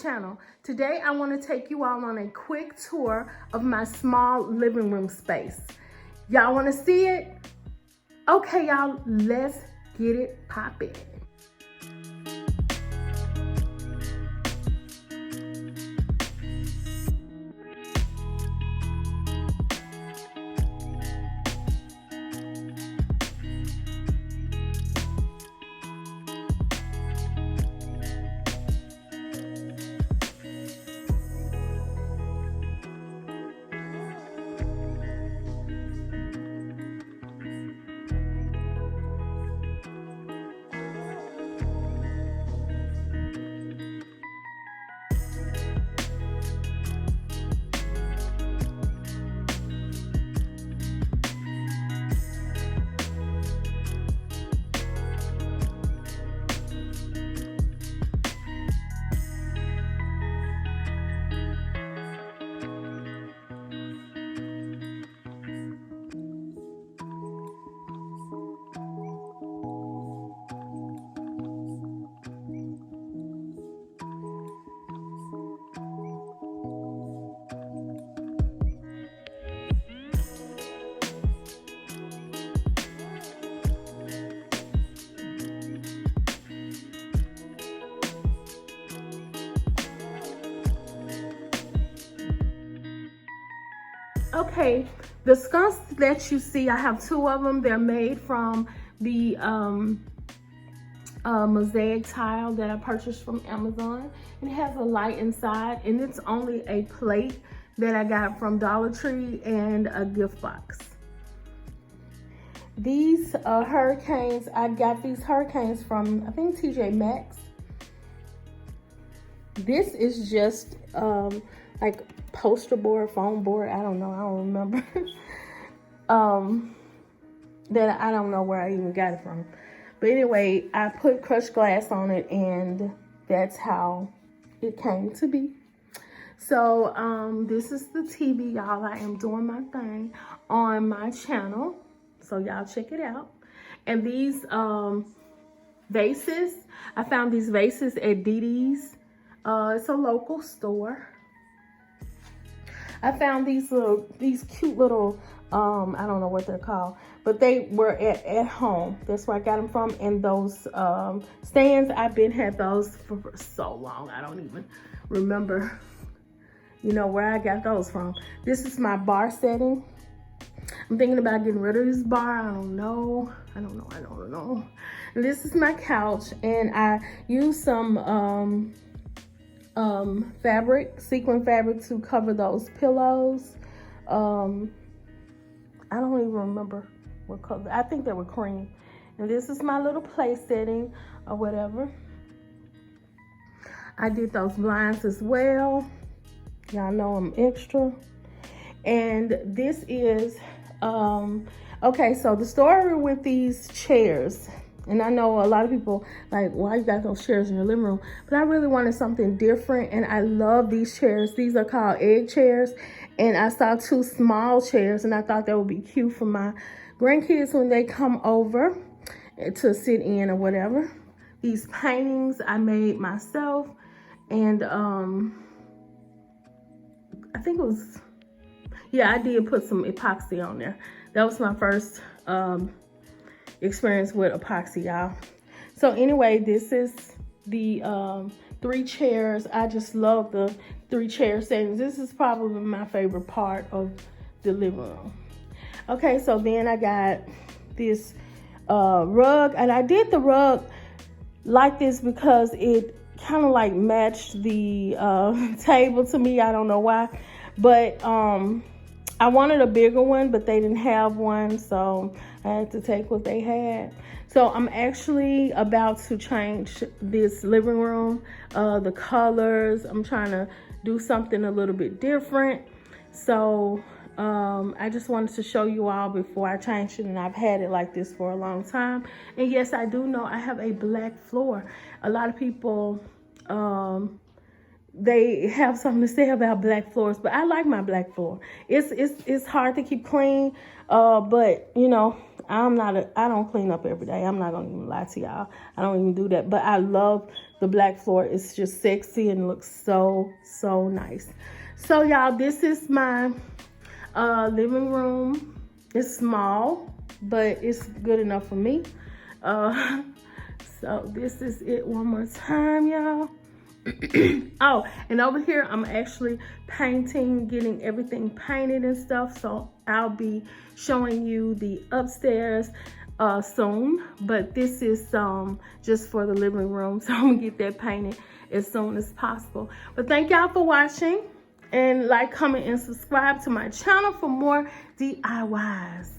channel. Today I want to take you all on a quick tour of my small living room space. Y'all want to see it? Okay, y'all, let's get it poppin'. Okay, the sconces that you see, I have two of them. They're made from the mosaic tile that I purchased from Amazon. It has a light inside, and it's only a plate that I got from Dollar Tree and a gift box. These hurricanes, I got these hurricanes from, I think, TJ Maxx. This is just like poster board, foam board, I don't know, I don't remember. That I don't know where I even got it from. But anyway, I put crushed glass on it, and that's how it came to be. So this is the TV, y'all. I am doing my thing on my channel, so y'all check it out. And these vases, I found these vases at Didi's. It's a local store. I found these cute little, I don't know what they're called, but they were at home. That's where I got them from. And those stands, I've been had those for so long. I don't even remember, you know, where I got those from. This is my bar setting. I'm thinking about getting rid of this bar. I don't know. And this is my couch, and I used some sequin fabric to cover those pillows. I don't even remember what color. I think they were cream. And this is my little place setting or whatever. I did those blinds as well. Y'all know I'm extra. And this is okay, so the story with these chairs, and I know a lot of people like, why you got those chairs in your living room? But I really wanted something different, and I love these chairs. These are called egg chairs, and I saw two small chairs, and I thought that would be cute for my grandkids when they come over to sit in or whatever. These paintings I made myself, and I think it was, yeah, I did put some epoxy on there. That was my first experience with epoxy, y'all. So anyway, this is the 3 chairs. I just love the 3 chair settings. This is probably my favorite part of the living room. Okay, so then I got this rug, and I did the rug like this because it kind of like matched the table to me. I don't know why, but I wanted a bigger one, but they didn't have one, so I had to take what they had. So I'm actually about to change this living room, the colors. I'm trying to do something a little bit different. So I just wanted to show you all before I changed it, and I've had it like this for a long time. And yes, I do know I have a black floor. A lot of people they have something to say about black floors, but I like my black floor. It's hard to keep clean, but you know, I don't clean up every day. I'm not gonna even lie to y'all. I don't even do that. But I love the black floor. It's just sexy and looks so nice. So y'all, this is my living room. It's small, but it's good enough for me. So this is it one more time, y'all. Oh, and over here I'm actually painting, getting everything painted and stuff, so I'll be showing you the upstairs soon, but this is just for the living room, so I'm gonna get that painted as soon as possible. But thank y'all for watching, and like, comment, and subscribe to my channel for more DIYs.